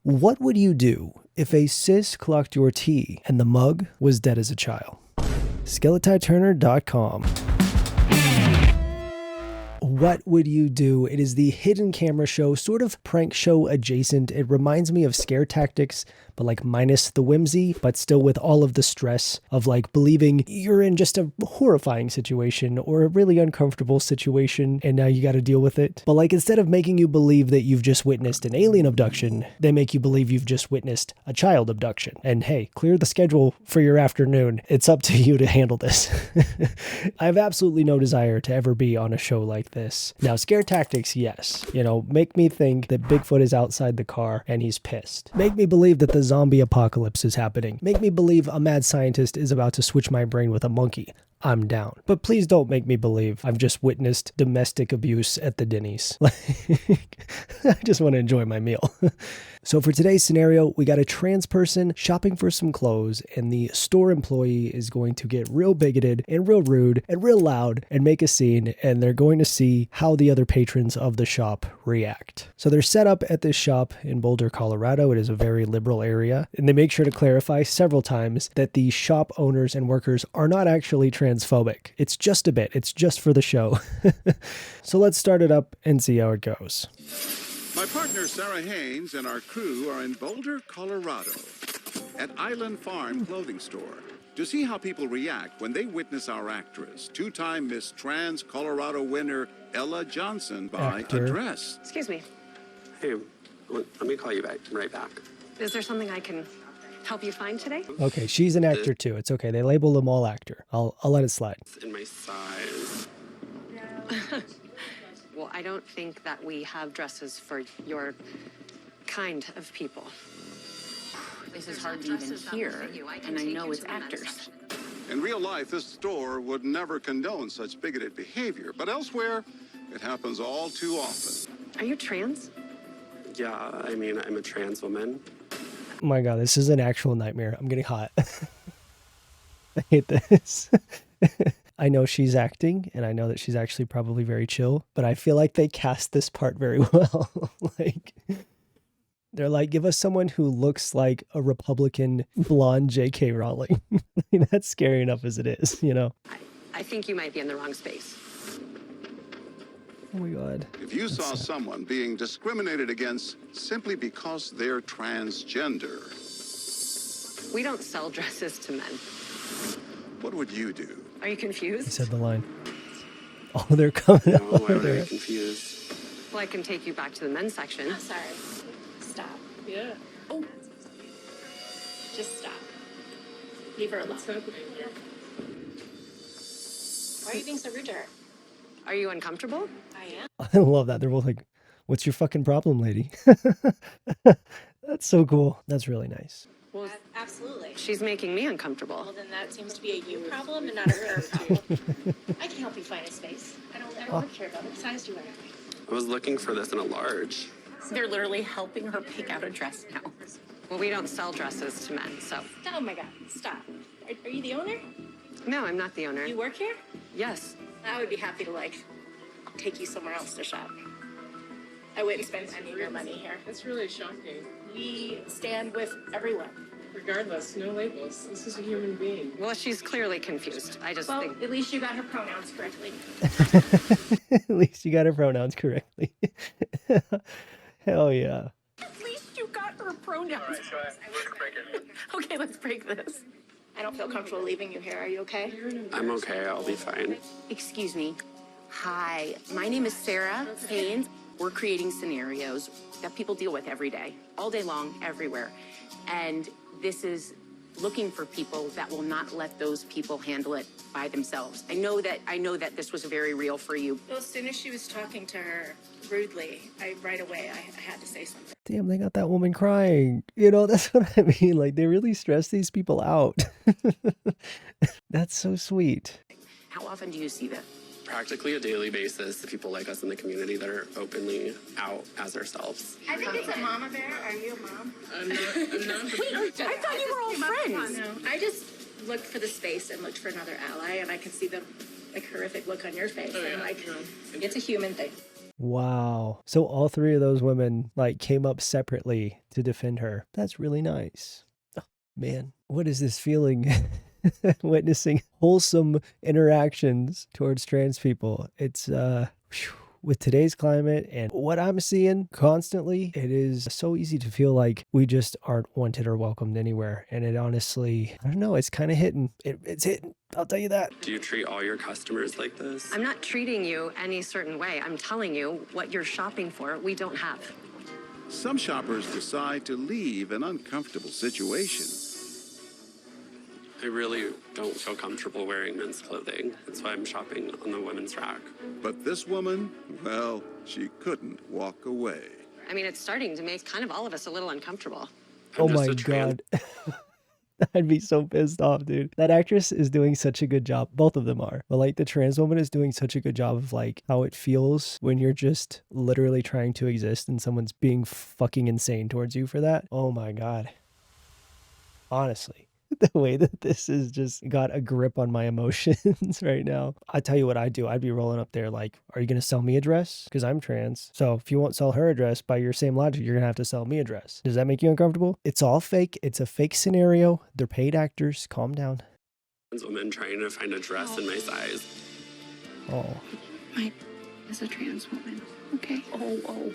What would you do if a cis clocked your tea and the mug was dead as a child? SkeletiTurner.com. What would you do? It is the hidden camera show, sort of prank show adjacent. It reminds me of Scare Tactics, but like minus the whimsy, but still with all of the stress of like believing you're in just a horrifying situation or a really uncomfortable situation and now you got to deal with it. But like instead of making you believe that you've just witnessed an alien abduction, they make you believe you've just witnessed a child abduction. And hey, clear the schedule for your afternoon. It's up to you to handle this. I have absolutely no desire to ever be on a show like this. Now, Scare Tactics, yes. You know, make me think that Bigfoot is outside the car and he's pissed. Make me believe that the zombie apocalypse is happening. Make me believe a mad scientist is about to switch my brain with a monkey. I'm down. But please don't make me believe I've just witnessed domestic abuse at the Denny's. I just want to enjoy my meal. So for today's scenario, we got a trans person shopping for some clothes, and the store employee is going to get real bigoted and real rude and real loud and make a scene, and they're going to see how the other patrons of the shop react. So they're set up at this shop in Boulder, Colorado. It is a very liberal area, and they make sure to clarify several times that the shop owners and workers are not actually transphobic. It's just a bit. It's just for the show. So let's start it up and see how it goes. My partner Sarah Haynes and our crew are in Boulder, Colorado, at Island Farm Clothing Store to see how people react when they witness our actress, two-time Miss Trans Colorado winner Ella Johnson buy a dress. Excuse me. Hey, let me call you back right back. Is there something I can help you find today? Okay, she's an actor too. It's okay. They label them all actor. I'll let it slide. In my size. Well, I don't think that we have dresses for your kind of people. This is hard to even hear, and I know it's actors. In real life, this store would never condone such bigoted behavior, but elsewhere, it happens all too often. Are you trans? Yeah, I mean, I'm a trans woman. Oh my God, this is an actual nightmare. I'm getting hot. I hate this. I know she's acting, and I know that she's actually probably very chill, but I feel like they cast this part very well. They're like, give us someone who looks like a Republican blonde J.K. Rowling. That's scary enough as it is, you know? I think you might be in the wrong space. Oh my God. If you saw someone being discriminated against simply because they're transgender, We don't sell dresses to men. what would you do? Are you He confused? said the line. Oh, they're coming No, why over would I there. be confused? Well, I can take you back to the men's section. I'm sorry. Stop. Yeah. Oh. Just stop. Leave her alone. Why are you being so rude to her? Are you uncomfortable? I am. I love that. They're both like, what's your fucking problem, lady? That's so cool. That's really nice. Well, Absolutely. she's making me uncomfortable. Well, then that seems to be a you problem and not a her problem. I can help you find a space. I don't care about what size you wear. I was looking for this in a large. They're literally helping her pick out a dress now. Well, we don't sell dresses to men, so. Oh my God, stop. Are you the owner? No, I'm not the owner. You work here? Yes. I would be happy to, take you somewhere else to shop. I wouldn't spend any of your money here. That's really shocking. We stand with everyone. Regardless, no labels. This is a human being. Well, she's clearly confused. I just Well, think. at least you got her pronouns correctly. At least you got her pronouns correctly. Hell yeah. At least you got her pronouns. Okay, let's break this. I don't feel comfortable leaving you here. Are you okay? I'm okay, I'll be fine. Excuse me. Hi, my name is Sarah Haynes. We're creating scenarios that people deal with every day, all day long, everywhere. And this is looking for people that will not let those people handle it by themselves. I know that this was very real for you. Well, as soon as she was talking to her rudely, right away I had to say something. Damn, they got that woman crying. You know, that's what I mean. Like, they really stress these people out. That's so sweet. How often do you see that? Practically a daily basis, the people like us in the community that are openly out as ourselves. I think it's a mama bear. Are you a mom? I'm not. I thought you were all friends. No, I just looked for the space and looked for another ally, and I could see the horrific look on your face. Oh, yeah, And no. it's a human thing. Wow. So all three of those women like came up separately to defend her. That's really nice. Oh, man, what is this feeling? Witnessing wholesome interactions towards trans people. It's with today's climate and what I'm seeing constantly, it is so easy to feel like we just aren't wanted or welcomed anywhere. And it honestly, I don't know, it's kind of hitting. It's hitting. I'll tell you that. Do you treat all your customers like this? I'm not treating you any certain way. I'm telling you what you're shopping for, we don't have. Some shoppers decide to leave an uncomfortable situation. I really don't feel comfortable wearing men's clothing. That's why I'm shopping on the women's rack. But this woman, well, she couldn't walk away. I mean, it's starting to make kind of all of us a little uncomfortable. Oh my God. I'd be so pissed off, dude. That actress is doing such a good job. Both of them are. But like the trans woman is doing such a good job of like how it feels when you're just literally trying to exist and someone's being fucking insane towards you for that. Oh my God. Honestly. The way that this has just got a grip on my emotions right now. I tell you what I'd do. I'd be rolling up there like, are you going to sell me a dress? Because I'm trans. So if you won't sell her a dress, by your same logic, you're going to have to sell me a dress. Does that make you uncomfortable? It's all fake. It's a fake scenario. They're paid actors. Calm down. Women trying to find a dress in my size. Oh. I is a trans woman, okay? Oh.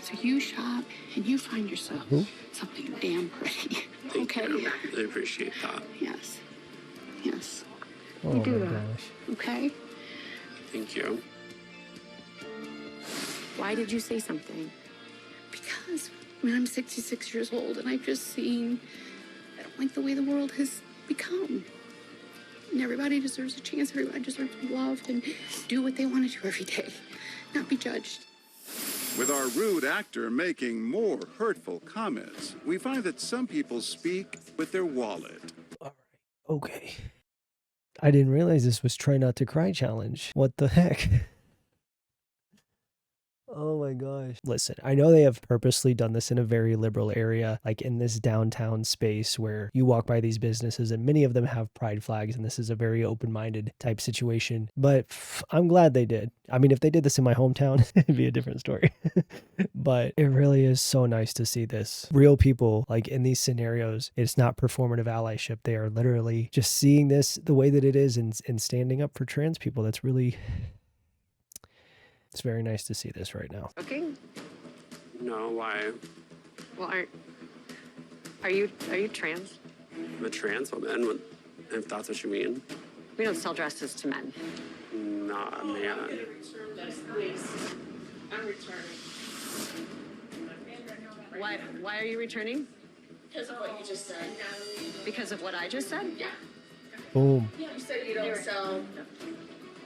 So you shop and you find yourself something damn pretty. Thank you. I appreciate that. Yes. Oh You do my that. gosh. Okay? Thank you. Why did you say something? Because, I mean, I'm 66 years old and I've just seen, I don't like the way the world has become. And everybody deserves a chance. Everybody deserves to be loved and do what they want to do every day, not be judged. With our rude actor making more hurtful comments, we find that some people speak with their wallet. All right. Okay. I didn't realize this was try not to cry challenge. What the heck? Oh my gosh. Listen, I know they have purposely done this in a very liberal area, like in this downtown space where you walk by these businesses and many of them have pride flags, and this is a very open-minded type situation. But I'm glad they did. I mean, if they did this in my hometown, it'd be a different story. But it really is so nice to see this. Real people, like in these scenarios, it's not performative allyship. They are literally just seeing this the way that it is and standing up for trans people. That's really... It's very nice to see this right now. Okay. No, why? Well, are you trans? I'm a trans woman, if that's what you mean. We don't sell dresses to men. Not a man. Return this, please. I'm returning. Why are you returning? Because of what you just said. Because of what I just said? Yeah. Boom. You said you don't sell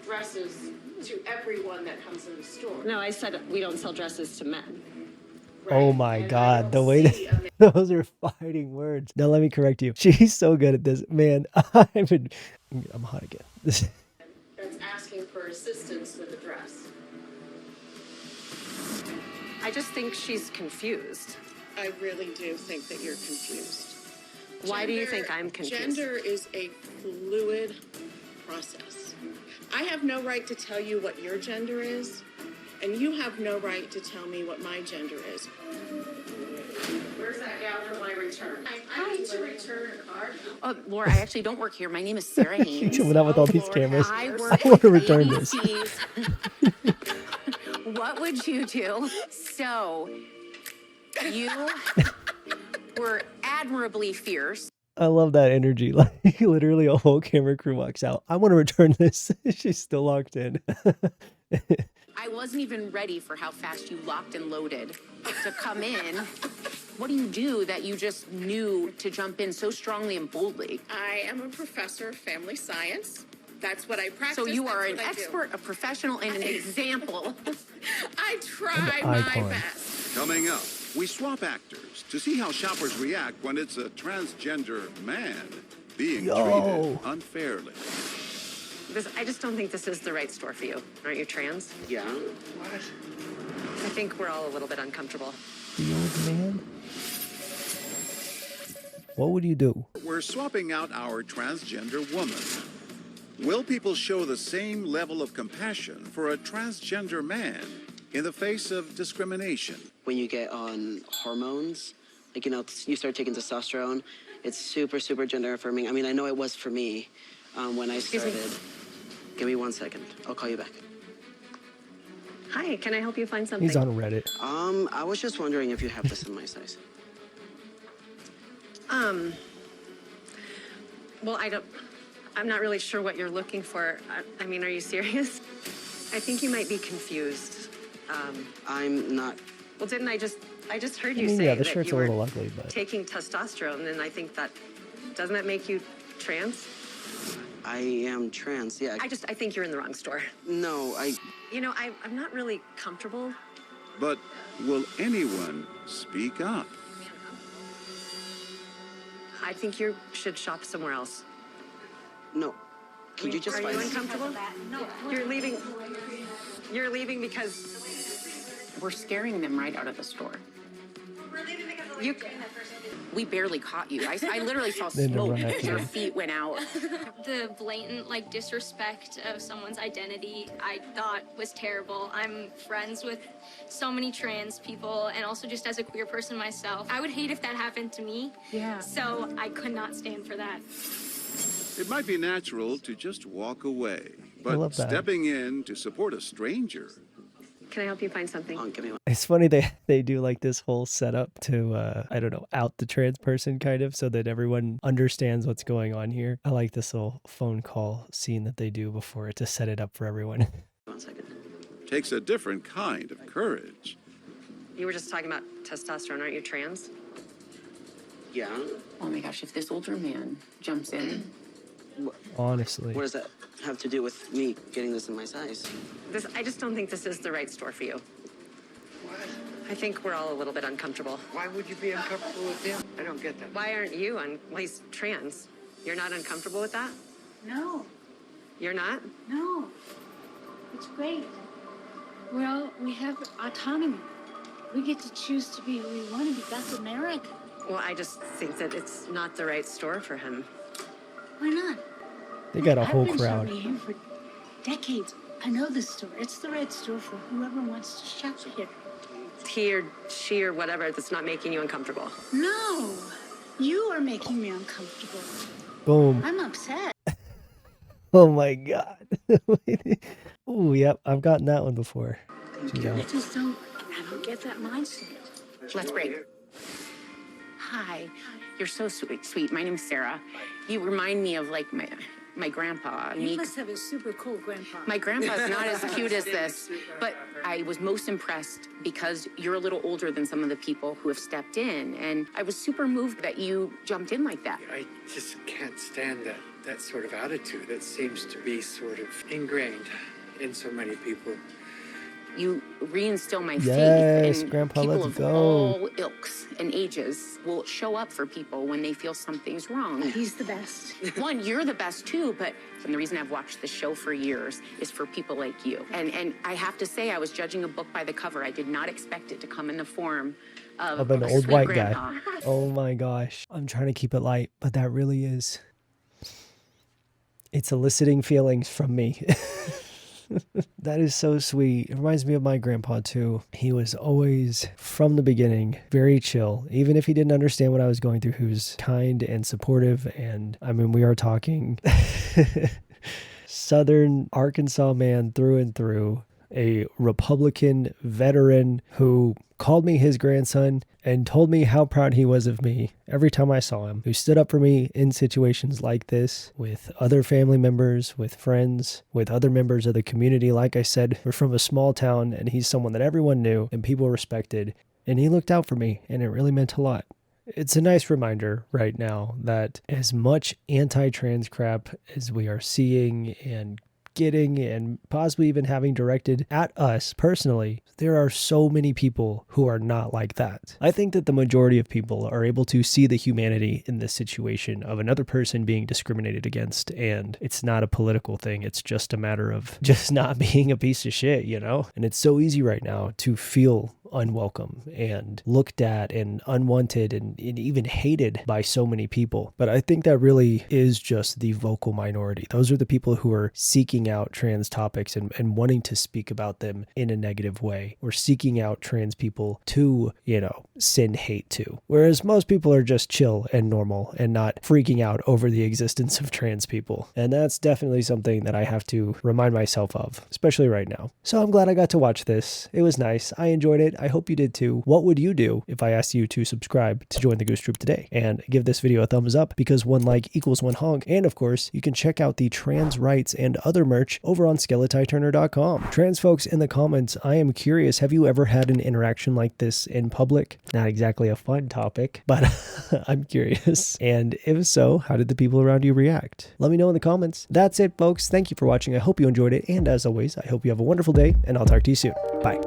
dresses to everyone that comes in the store. No, I said we don't sell dresses to men. Oh my And I God, the don't way see that those are fighting words. Now let me correct you. She's so good at this, man. I'm hot again. That's asking for assistance with a dress. I just think she's confused. I really do think that you're confused. Why do you think I'm confused? Gender is a fluid process. I have no right to tell you what your gender is, and you have no right to tell me what my gender is. Where's that gal for my return? I need to return a card. Oh, Laura, I actually don't work here. My name is Sarah Haynes. You're coming out with all these cameras. I I work want to with return this. ABCs. What would you do? So, you were admirably fierce. I love that energy. Like literally a whole camera crew walks out. I want to return this. She's still locked in. I wasn't even ready for how fast you locked and loaded to come in. What do you do that you just knew to jump in so strongly and boldly? I am a professor of family science. That's what I practice. So you That's are an what I do. expert, a professional, and an example. I try An my icon. best. Coming up, we swap actors to see how shoppers react when it's a transgender man being treated unfairly. I just don't think this is the right store for you. Aren't you trans? Yeah. I think we're all a little bit uncomfortable. The old man. What would you do? We're swapping out our transgender woman. Will people show the same level of compassion for a transgender man in the face of discrimination? When you get on hormones, like, you start taking testosterone, it's super, super gender affirming. I mean, I know it was for me when I started. Give me 1 second. I'll call you back. Hi, can I help you find something? He's on Reddit. I was just wondering if you have this in my size. Well, I'm not really sure what you're looking for. I mean, are you serious? I think you might be confused. I'm not. Well, didn't I just heard you I mean, say yeah, the that shirt's you a were little ugly, but taking testosterone, and I think doesn't that make you trans? I am trans, yeah. I think you're in the wrong store. No, I'm not really comfortable. But will anyone speak up? I think you should shop somewhere else. No. Could you just Are find... you uncomfortable? No. You're leaving. You're leaving because We're scaring them right out of the store. we're leaving because You, we barely caught you. I literally saw They didn't smoke run after as your them. feet went out. The blatant disrespect of someone's identity I thought was terrible. I'm friends with so many trans people and also just as a queer person myself. I would hate if that happened to me. Yeah. So I could not stand for that. It might be natural to just walk away, I but love that. stepping in to support a stranger. Can I help you find something? Give me one. it's funny they do like this whole setup to I don't know, out the trans person kind of, so that everyone understands what's going on here. I like this little phone call scene that they do before to set it up for everyone. 1 second. Takes a different kind of courage. You were just talking about testosterone. Aren't you trans? Yeah? Oh my gosh, if this older man jumps in, Honestly. What does that have to do with me getting this in my size? I just don't think this is the right store for you. What? I think we're all a little bit uncomfortable. Why would you be uncomfortable with him? I don't get that. Why aren't you well, he's trans. You're not uncomfortable with that? No, You're not? no. It's great. Well, we have autonomy. We get to choose to be who we want to be. That's America. Well, I just think that it's not the right store for him. Why not? They got a whole I've been crowd. shopping here for decades. I know this store. It's the right store for whoever wants to shop here. He or she or whatever that's not making you uncomfortable. No, you are making me uncomfortable. Boom. I'm upset. Oh my god. Oh, yep, I've gotten that one before. I just don't get that mindset. let's break. Hi, you're so sweet. My name's Sarah. You remind me of my grandpa. You must have a super cool grandpa. My grandpa's not as cute as this, but I was most impressed because you're a little older than some of the people who have stepped in, and I was super moved that you jumped in like that. I just can't stand that sort of attitude that seems to be sort of ingrained in so many people. You reinstill my Yes, faith, and Grandpa, people let's of go. all ilks and ages will show up for people when they feel something's wrong. He's the best. One, you're the best too, but the reason I've watched the show for years is for people like you. And I have to say, I was judging a book by the cover. I did not expect it to come in the form of An a old sweet white grandpa. guy. Oh my gosh. I'm trying to keep it light, but that really is. It's eliciting feelings from me. That is so sweet. It reminds me of my grandpa too. He was always, from the beginning, very chill. Even if he didn't understand what I was going through, he was kind and supportive. And I mean, we are talking Southern Arkansas man through and through, a Republican veteran who called me his grandson and told me how proud he was of me every time I saw him, who stood up for me in situations like this with other family members, with friends, with other members of the community. Like I said, we're from a small town and he's someone that everyone knew and people respected, and he looked out for me, and it really meant a lot. It's a nice reminder right now that as much anti-trans crap as we are seeing and getting and possibly even having directed at us personally, there are so many people who are not like that. I think that the majority of people are able to see the humanity in this situation of another person being discriminated against, and it's not a political thing. It's just a matter of just not being a piece of shit, you know? And it's so easy right now to feel unwelcome and looked at and unwanted and even hated by so many people. But I think that really is just the vocal minority. Those are the people who are seeking out trans topics and wanting to speak about them in a negative way, or seeking out trans people to, send hate to. Whereas most people are just chill and normal and not freaking out over the existence of trans people. And that's definitely something that I have to remind myself of, especially right now. So I'm glad I got to watch this. It was nice. I enjoyed it. I hope you did too. What would you do if I asked you to subscribe to join the Goose Troop today? And give this video a thumbs up, because one like equals one honk. And of course, you can check out the trans rights and other merch over on skeletiturner.com. Trans folks in the comments, I am curious, have you ever had an interaction like this in public? Not exactly a fun topic, but I'm curious. And if so, how did the people around you react? Let me know in the comments. That's it, folks. Thank you for watching. I hope you enjoyed it. And as always, I hope you have a wonderful day, and I'll talk to you soon. Bye.